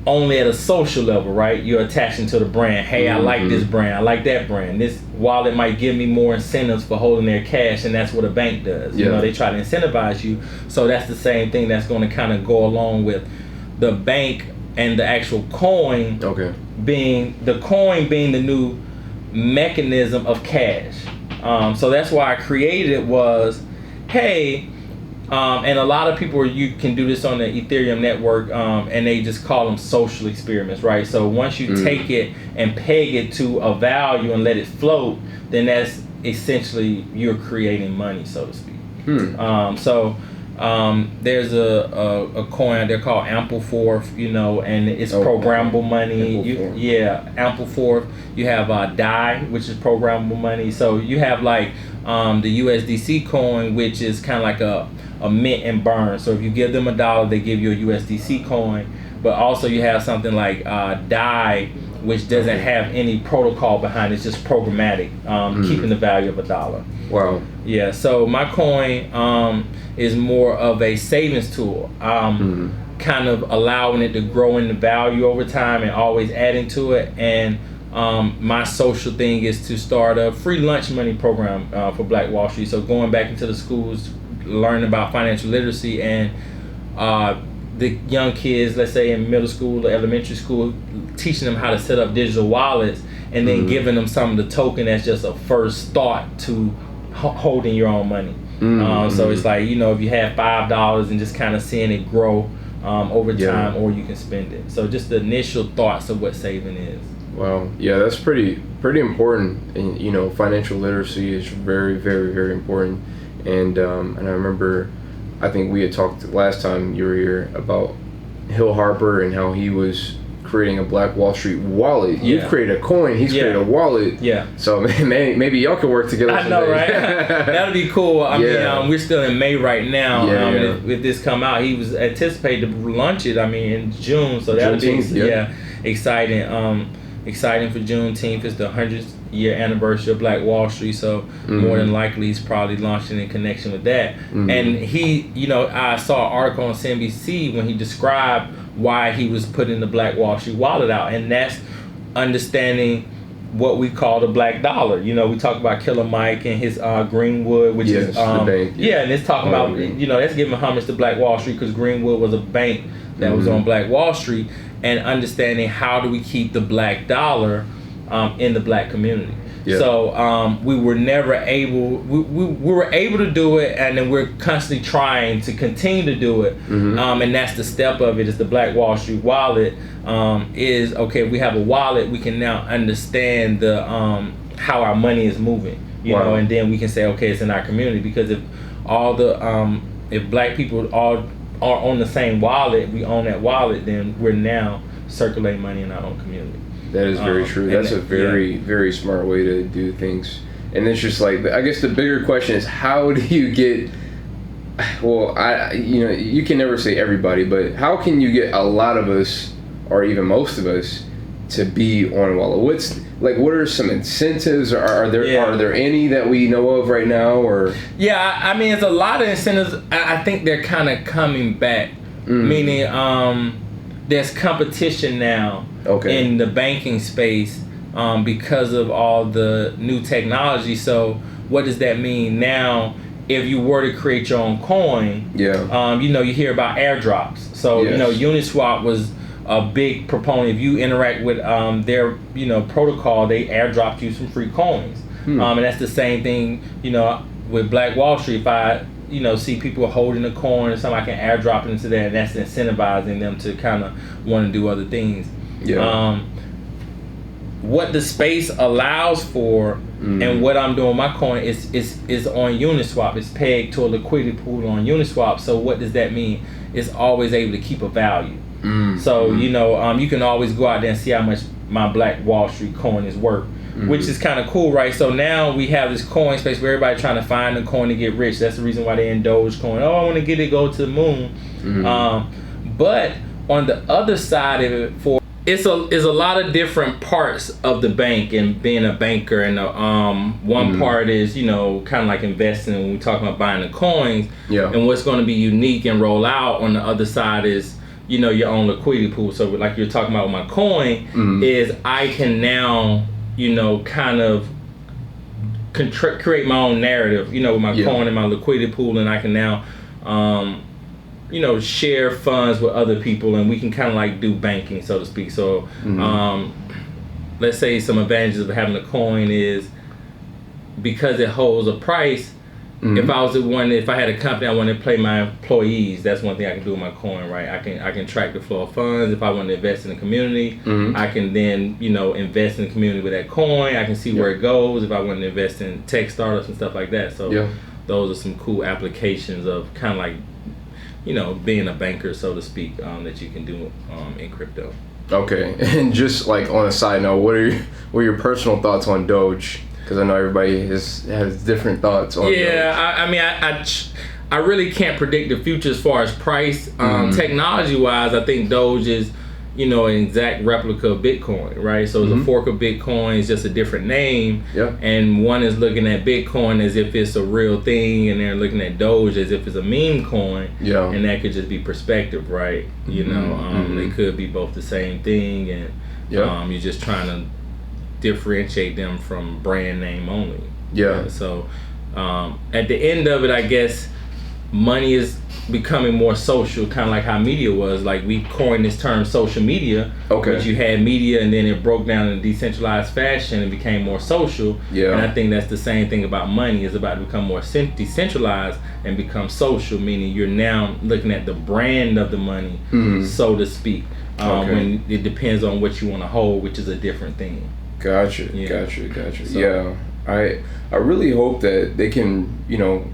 Only at a social level, right? You're attaching to the brand. Hey, I like this brand. I like that brand. This wallet might give me more incentives for holding their cash, and that's what a bank does. Yeah. You know, they try to incentivize you. So that's the same thing that's going to kind of go along with the bank and the actual coin being the new mechanism of cash. So that's why I created it was, hey, and a lot of people, you can do this on the Ethereum network, and they just call them social experiments, right? So once you take it and peg it to a value and let it float, then that's essentially you're creating money, so to speak. There's a coin they're called Ample Fourth, you know, and it's programmable money. Ample Fourth. You have DAI, which is programmable money. So you have like the USDC coin, which is kind of like a mint and burn. So if you give them $1, they give you a USDC coin. But also you have something like DAI, which doesn't have any protocol behind it. It's just programmatic, keeping the value of $1. Wow. Yeah, so my coin is more of a savings tool. Kind of allowing it to grow in the value over time and always adding to it. And my social thing is to start a free lunch money program for Black Wall Street. So going back into the schools, learning about financial literacy, and the young kids, let's say in middle school or elementary school, teaching them how to set up digital wallets, and then giving them some of the token as just a first thought to holding your own money. So it's like, you know, if you have $5 and just kind of seeing it grow over time, or you can spend it. So just the initial thoughts of what saving is. Wow. Yeah, that's pretty important. And you know, financial literacy is very, very, very important. And I remember, I think we had talked last time you were here about Hill Harper and how he was creating a Black Wall Street wallet. You've created a coin, he's created a wallet. Yeah. So maybe y'all could work together. I know, right? That'd be cool. I mean, we're still in May right now. If this come out, he was anticipated to launch it, I mean, in June. So that'll be exciting. Exciting for Juneteenth. It's the 100th year anniversary of Black Wall Street, so more than likely he's probably launching in connection with that. And he, you know, I saw an article on CNBC when he described why he was putting the Black Wall Street wallet out, and that's understanding what we call the black dollar. You know, we talk about Killer Mike and his Greenwood, which is the bank, and it's talking about, you know, that's giving homage to Black Wall Street because Greenwood was a bank that was on Black Wall Street, and understanding how do we keep the black dollar in the black community. So we were never able, we were able to do it, and then we're constantly trying to continue to do it. And that's the step of it, is the Black Wall Street wallet. Is okay, we have a wallet, we can now understand the how our money is moving, you know, and then we can say, okay, it's in our community. Because if all the if black people all are on the same wallet, we own that wallet, then we're now circulating money in our own community. That is very true. That's a very, very smart way to do things. And it's just like, I guess the bigger question is, how do you get, well, you know, you can never say everybody, but how can you get a lot of us, or even most of us, to be on a wallet? What are some incentives? Are there any that we know of right now? Or I mean, it's a lot of incentives. I think they're kind of coming back, meaning there's competition now in the banking space because of all the new technology. So what does that mean now? If you were to create your own coin, you know, you hear about airdrops. So you know, Uniswap was a big proponent. If you interact with their, you know, protocol, they airdrop you some free coins. And that's the same thing, you know, with Black Wall Street. If I, you know, see people holding a coin or something, I can airdrop it into there, and that's incentivizing them to kind of want to do other things. What the space allows for, and what I'm doing with my coin is on Uniswap. It's pegged to a liquidity pool on Uniswap. So what does that mean? It's always able to keep a value. So you know, you can always go out there and see how much my Black Wall Street coin is worth, which is kind of cool, right? So now we have this coin space where everybody trying to find a coin to get rich. That's the reason why they in Dogecoin. Oh, I want to get it, go to the moon. But on the other side of it, for it's a lot of different parts of the bank and being a banker. And one part is, you know, kind of like investing when we talk about buying the coins. Yeah. And what's going to be unique and roll out on the other side is, you know, your own liquidity pool. So like you're talking about with my coin, is I can now, you know, kind of create my own narrative, you know, with my coin and my liquidity pool, and I can now, you know, share funds with other people, and we can kind of like do banking, so to speak. So, let's say some advantages of having a coin is because it holds a price. If I had a company, I wanted to pay my employees. That's one thing I can do with my coin, right? I can track the flow of funds. If I want to invest in the community, I can then, you know, invest in the community with that coin. I can see where it goes. If I want to invest in tech startups and stuff like that. So those are some cool applications of kind of like, you know, being a banker, so to speak, that you can do in crypto. Okay, and just like on a side note, what are your personal thoughts on Doge? Because I know everybody has different thoughts on Doge. I mean, I really can't predict the future as far as price. Technology-wise, I think Doge is, you know, an exact replica of Bitcoin, right? So it's a fork of Bitcoin. It's just a different name. And one is looking at Bitcoin as if it's a real thing, and they're looking at Doge as if it's a meme coin. And that could just be perspective, right? You know, they could be both the same thing, and you're just trying to differentiate them from brand name only. So at the end of it, I guess money is becoming more social, kind of like how media was. Like we coined this term social media, which you had media and then it broke down in a decentralized fashion and became more social. And I think that's the same thing about money. It's about to become more decentralized and become social, meaning you're now looking at the brand of the money, so to speak, when it depends on what you want to hold, which is a different thing. Gotcha. So, I really hope that they can, you know,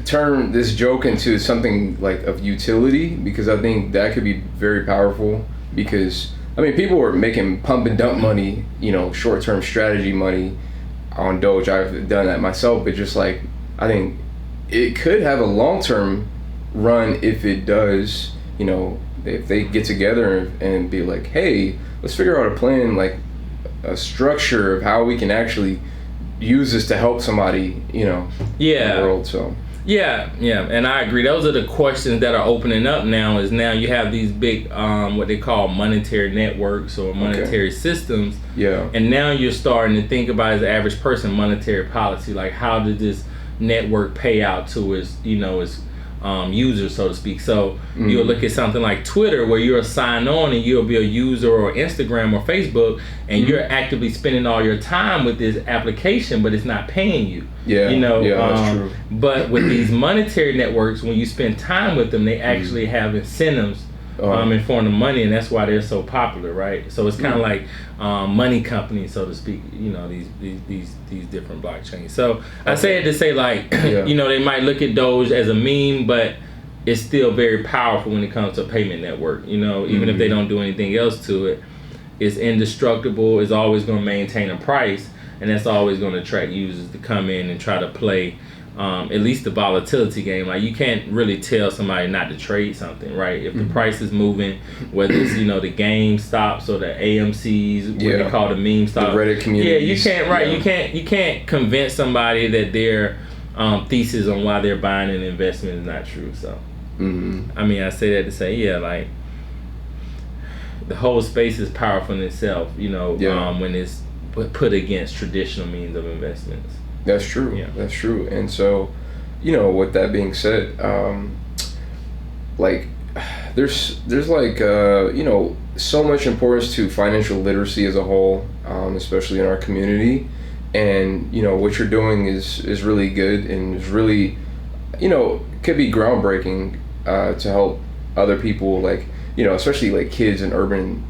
turn this joke into something like of utility, because I think that could be very powerful. Because I mean, people were making pump and dump money, you know, short-term strategy money on Doge. I've done that myself, but just like, I think it could have a long-term run if it does, you know, if they get together and be like, hey, let's figure out a plan, like a structure of how we can actually use this to help somebody, you know, in the world. So and I agree. Those are the questions that are opening up now. Is now you have these big what they call monetary networks or monetary systems, and now you're starting to think about, as the average person, monetary policy. Like, how did this network pay out to its, you know, its users, so to speak. So you'll look at something like Twitter, where you're signed on and you'll be a user, or Instagram or Facebook, and you're actively spending all your time with this application, but it's not paying you. You know, that's true. But with these monetary networks, when you spend time with them, they actually have incentives in form of money, and that's why they're so popular, right? So it's kind of like money companies, so to speak, you know, these different blockchains. So I say it to say, like, you know, they might look at Doge as a meme, but it's still very powerful when it comes to a payment network. You know, even if they don't do anything else to it, it's indestructible. It's always going to maintain a price, and that's always going to attract users to come in and try to play at least the volatility game. Like, you can't really tell somebody not to trade something, right? If the price is moving, whether it's, you know, the GameStops or the AMCs, what they call the meme stocks, the Reddit community. You can't you can't convince somebody that their thesis on why they're buying an investment is not true. So I mean, I say that to say, like, the whole space is powerful in itself, you know, when it's put against traditional means of investments. That's true. That's true. And so, you know, with that being said, like, there's like you know, so much importance to financial literacy as a whole, especially in our community. And, you know, what you're doing is really good, and is really, you know, could be groundbreaking to help other people, like, you know, especially like kids in urban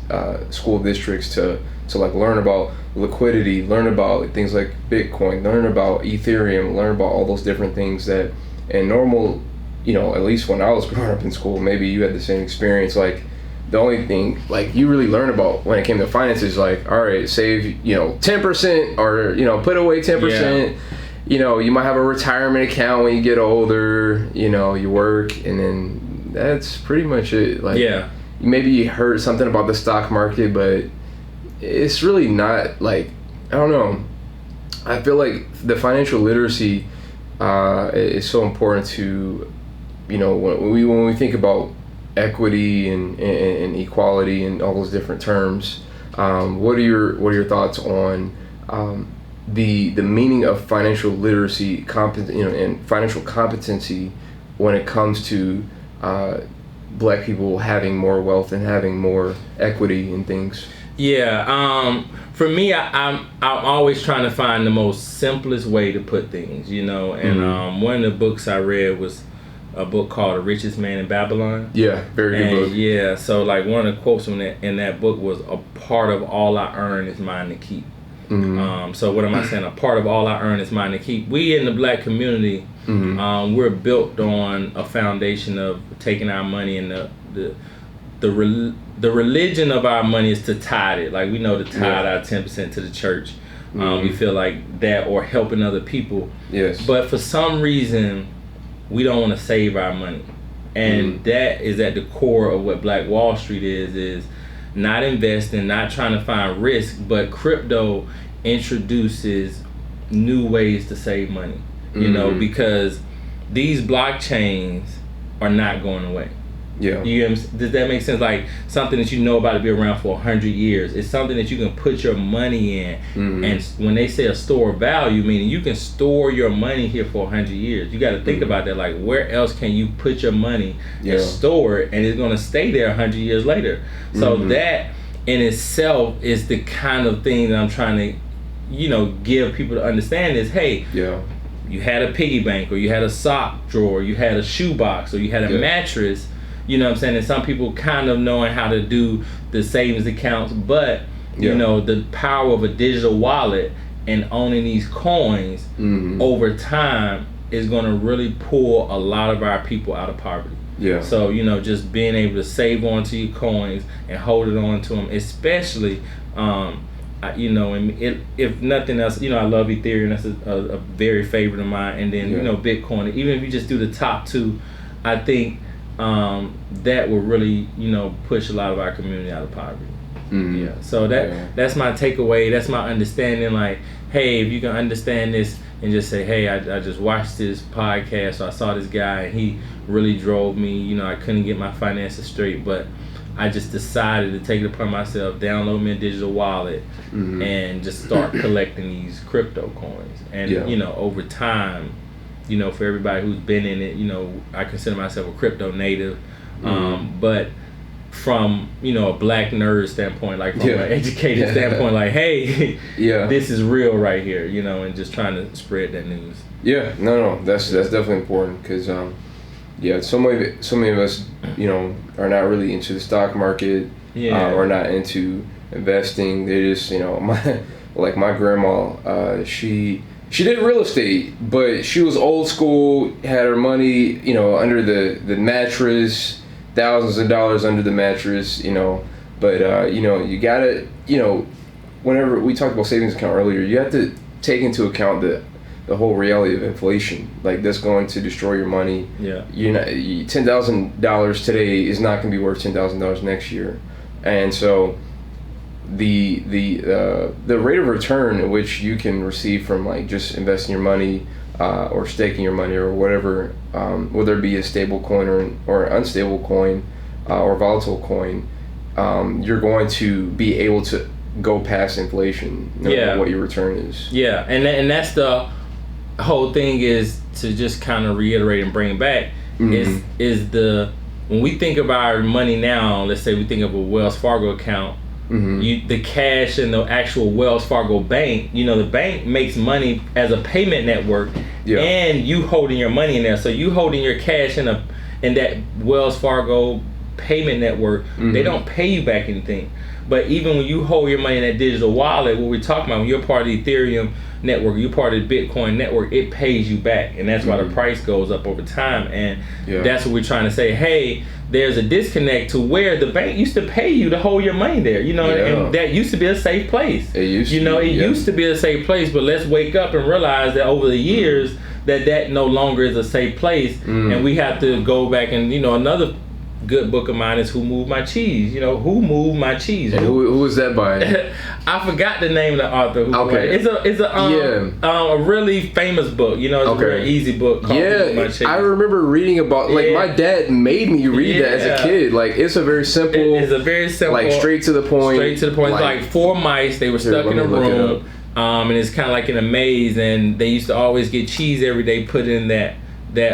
school districts to like learn about liquidity, learn about like things like Bitcoin, learn about Ethereum, learn about all those different things that in normal, you know, at least when I was growing up in school, maybe you had the same experience, like the only thing like you really learn about when it came to finances, like, all right, save 10% or put away 10%. You might have a retirement account when you get older. You work, and then that's pretty much it. Like, maybe you heard something about the stock market, but it's really not, like, I don't know. I feel like the financial literacy is so important to, when we think about equity and equality and all those different terms. What are your thoughts on the meaning of financial literacy, and financial competency when it comes to Black people having more wealth and having more equity in things? Yeah, for me, I'm always trying to find the most simplest way to put things, and one of the books I read was a book called The Richest Man in Babylon. Yeah, very good book. Yeah, so like one of the quotes from in that book was, "A part of all I earn is mine to keep." So what am I saying? A part of all I earn is mine to keep. We in the Black community, we're built on a foundation of taking our money, and the religion of our money is to tithe it. Like, we know to tithe our 10% to the church. We feel like that, or helping other people. Yes. But for some reason, we don't want to save our money. And that is at the core of what Black Wall Street is not investing, not trying to find risk, but crypto introduces new ways to save money. Because these blockchains are not going away. Yeah. Does that make sense? Like, something that about to be around for 100 years. It's something that you can put your money in. And when they say a store of value, meaning you can store your money here for 100 years. You got to think about that. Like, where else can you put your money and store it, and it's going to stay there 100 years later? So that in itself is the kind of thing that I'm trying to, give people to understand is, hey, you had a piggy bank, or you had a sock drawer, you had a shoe box, or you had a mattress. You know what I'm saying? And some people kind of knowing how to do the savings accounts, but the power of a digital wallet and owning these coins over time is going to really pull a lot of our people out of poverty. Yeah. So, just being able to save onto your coins and hold it on to them, especially, and if nothing else, I love Ethereum. That's a very favorite of mine. And then, Bitcoin. Even if you just do the top two, I think that will really, push a lot of our community out of poverty. Yeah. So that's my takeaway. That's my understanding. Like, hey, if you can understand this and just say, hey, I just watched this podcast, so I saw this guy, and he really drove me. I couldn't get my finances straight, but I just decided to take it upon myself, download me a digital wallet, and just start collecting these crypto coins. And over time, for everybody who's been in it, I consider myself a crypto native. But from, a Black nerd standpoint, like from an educated standpoint, like, hey, this is real right here, and just trying to spread that news. Yeah, no, that's definitely important, because, so many of us, are not really into the stock market, or not into investing. They just, my grandma, she did real estate, but she was old school, had her money, under the mattress, thousands of dollars under the mattress, but, you gotta, whenever we talked about savings account earlier, you have to take into account the whole reality of inflation. Like, that's going to destroy your money. Yeah. $10,000 today is not going to be worth $10,000 next year. And so the rate of return in which you can receive from, like, just investing your money or staking your money or whatever, whether it be a stable coin or unstable coin or volatile coin, you're going to be able to go past inflation no matter what your return is. Yeah, and that's the whole thing, is to just kind of reiterate and bring it back, is when we think of our money now, let's say we think of a Wells Fargo account, the cash in the actual Wells Fargo bank, the bank makes money as a payment network, and you holding your money in there. So you holding your cash in that Wells Fargo payment network, they don't pay you back anything. But even when you hold your money in that digital wallet, what we're talking about, when you're part of the Ethereum network, you're part of the Bitcoin network, it pays you back. And that's why the price goes up over time. And that's what we're trying to say. Hey, there's a disconnect to where the bank used to pay you to hold your money there, you know, and that used to be a safe place. It used to be a safe place, but let's wake up and realize that over the years that no longer is a safe place. And we have to go back and, you know, another good book of mine is Who Moved My Cheese. You know, Who Moved My Cheese? And who was that by? I forgot the name of the author. It's a really famous book. You know, it's a very easy book called Who Moved My Cheese. I remember reading about, like, my dad made me read that as a kid. Like, it's a very simple. It's a very simple, like, straight to the point. Straight to the point. Like 4 mice. They were stuck in a room, and it's kind of like in a maze. And they used to always get cheese every day put in that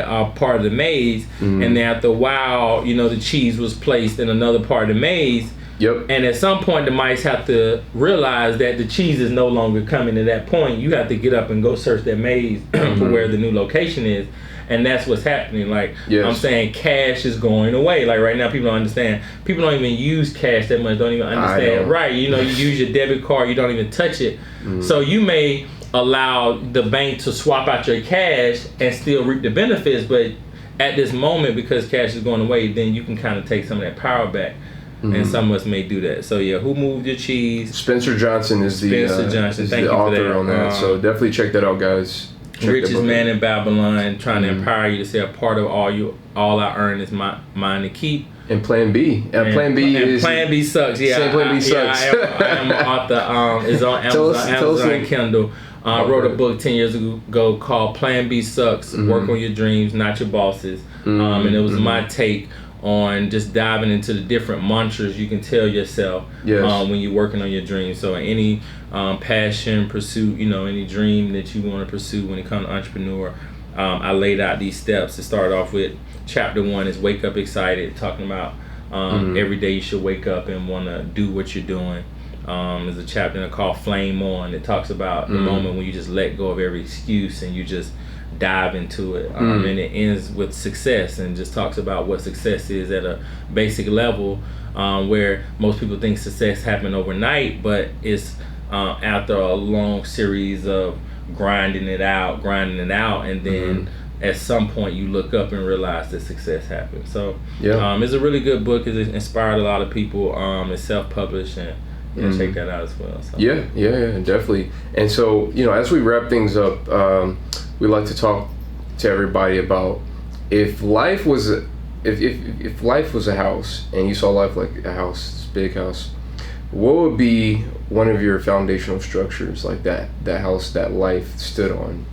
are part of the maze, and then after a while, you know, the cheese was placed in another part of the maze. And at some point, the mice have to realize that the cheese is no longer coming to that point. You have to get up and go search that maze for where the new location is. And that's what's happening. Like, I'm saying, cash is going away. Like, right now, people don't understand. People don't even use cash that much, don't even understand. Right, you know, you use your debit card, you don't even touch it. So you may allow the bank to swap out your cash and still reap the benefits, but at this moment, because cash is going away, then you can kind of take some of that power back. And some of us may do that. So Who Moved Your Cheese? Spencer Johnson is the author on that. So definitely check that out, guys. Richest Man in Babylon, trying to empower you to say a part of all I earn is mine to keep. And Plan B. Plan B sucks. Yeah, Plan B sucks. I am an author. It's on Amazon Kindle. I wrote a book 10 years ago called Plan B Sucks. Work on your dreams, not your bosses. And it was my take on just diving into the different mantras you can tell yourself when you're working on your dreams. So any passion, pursuit, you know, any dream that you want to pursue when it comes to entrepreneur, I laid out these steps. To start off with, chapter 1 is Wake Up Excited, talking about every day you should wake up and want to do what you're doing. There's a chapter called Flame On that talks about the moment when you just let go of every excuse and you just dive into it. And it ends with success and just talks about what success is at a basic level, where most people think success happened overnight, but it's after a long series of grinding it out, and then at some point you look up and realize that success happened. So it's a really good book. It's inspired a lot of people. It's self-published, and check that out as well. So. Yeah, definitely. And so, you know, as we wrap things up, we like to talk to everybody about if life was a house and you saw life like a house, this big house, what would be one of your foundational structures, like that house that life stood on?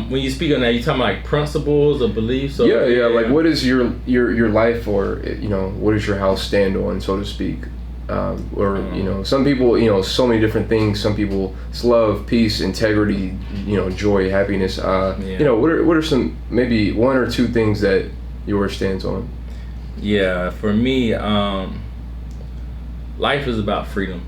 When you speak on that, you talking about like principles or beliefs? Or, like what is your life, or, you know, what does your house stand on, so to speak? You know, some people, you know, so many different things. Some people, it's love, peace, integrity, you know, joy, happiness. You know, what are some, maybe 1 or 2 things that yours stands on? Yeah, for me, life is about freedom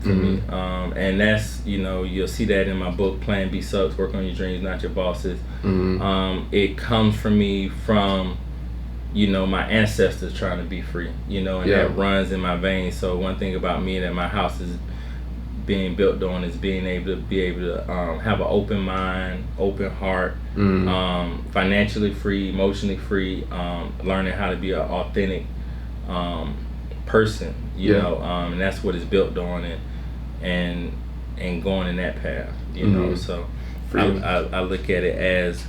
for me. And that's, you know, you'll see that in my book, Plan B Sucks, Work on Your Dreams, Not Your Bosses. It comes from me from, you know, my ancestors trying to be free, you know, and that runs in my veins. So one thing about me that my house is being built on is being able to have an open mind, open heart, financially free, emotionally free, learning how to be an authentic person, you know, and that's what it's built on, and going in that path, you know. So I look at it as,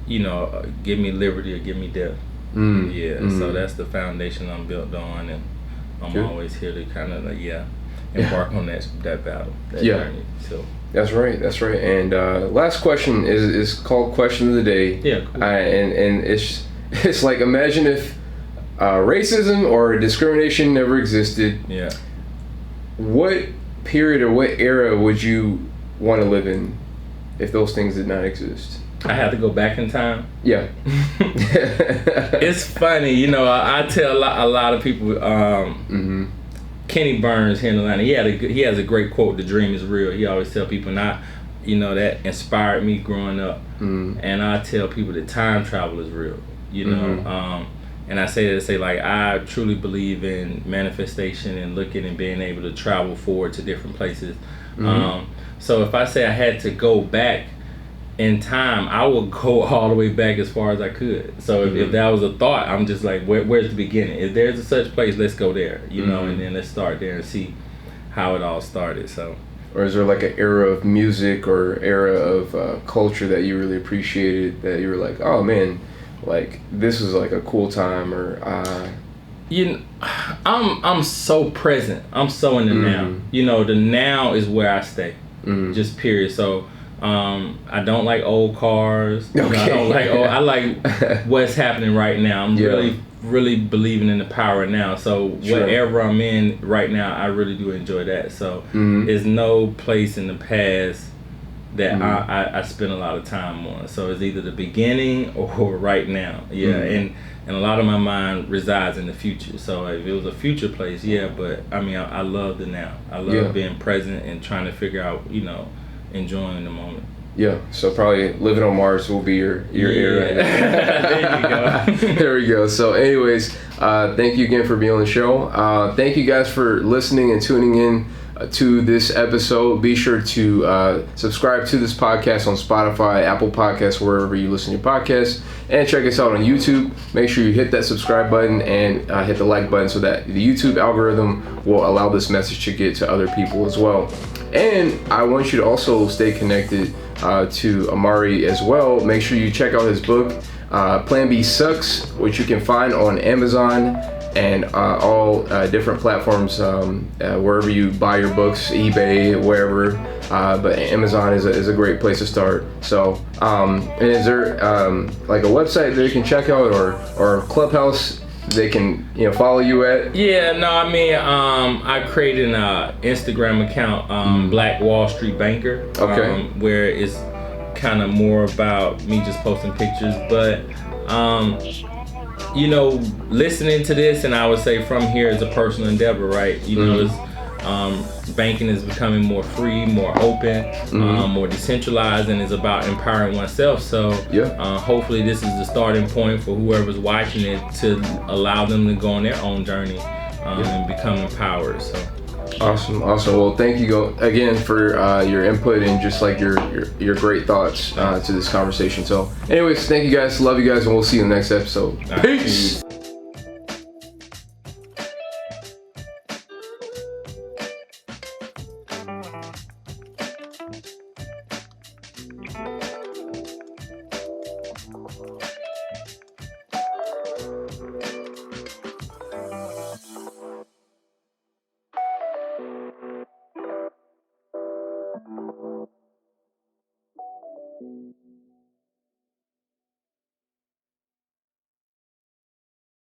you know, give me liberty or give me death. So that's the foundation I'm built on, and I'm always here to kind of embark on that battle, that journey. So that's right. And last question is called Question of the Day. Cool. And it's like, imagine if racism or discrimination never existed. What period or what era would you want to live in if those things did not exist? I have to go back in time. It's funny, you know. I tell a lot of people. Kenny Burns here in Atlanta. He has a great quote: "The dream is real." He always tell people, not, you know, that inspired me growing up. And I tell people that time travel is real. You know, And I say that to say, like, I truly believe in manifestation and looking and being able to travel forward to different places. So if I say I had to go back in time, I would go all the way back as far as I could. So if that was a thought, I'm just like, where's the beginning? If there's a such place, let's go there, you know, and then let's start there and see how it all started. So. Or is there like an era of music or era of culture that you really appreciated, that you were like, oh man, like this is like a cool time? Or you know, I'm so present. I'm so in the now. You know, the now is where I stay. Just period. So I don't like old cars. You know, I don't like I like what's happening right now. I'm really believing in the power now. So whatever I'm in right now, I really do enjoy that. So there's no place in the past that I spend a lot of time on. So it's either the beginning or right now. And a lot of my mind resides in the future. So if it was a future place, but I mean, I love the now. I love being present and trying to figure out, you know, enjoying the moment. Yeah, so probably living on Mars will be your era. There you go. There we go. So anyways, thank you again for being on the show. Thank you guys for listening and tuning in to this episode. Be sure to subscribe to this podcast on Spotify, Apple Podcasts, wherever you listen to your podcasts, and check us out on YouTube. Make sure you hit that subscribe button and hit the like button so that the YouTube algorithm will allow this message to get to other people as well. And I want you to also stay connected to Omari as well. Make sure you check out his book, Plan B Sucks, which you can find on Amazon and all different platforms, wherever you buy your books, eBay, wherever. But Amazon is a great place to start. So, and is there like a website that you can check out, or Clubhouse they can follow you at? I mean, I created an Instagram account, Black Wall Street Banker, where it's kind of more about me just posting pictures, but listening to this, and I would say from here is a personal endeavor, right? Banking is becoming more free, more open, more decentralized, and is about empowering oneself. So hopefully this is the starting point for whoever's watching it to allow them to go on their own journey and become empowered. So awesome. Well, thank you again for your input and just like your great thoughts to this conversation. So anyways, thank you guys, love you guys, and we'll see you in the next episode. Peace.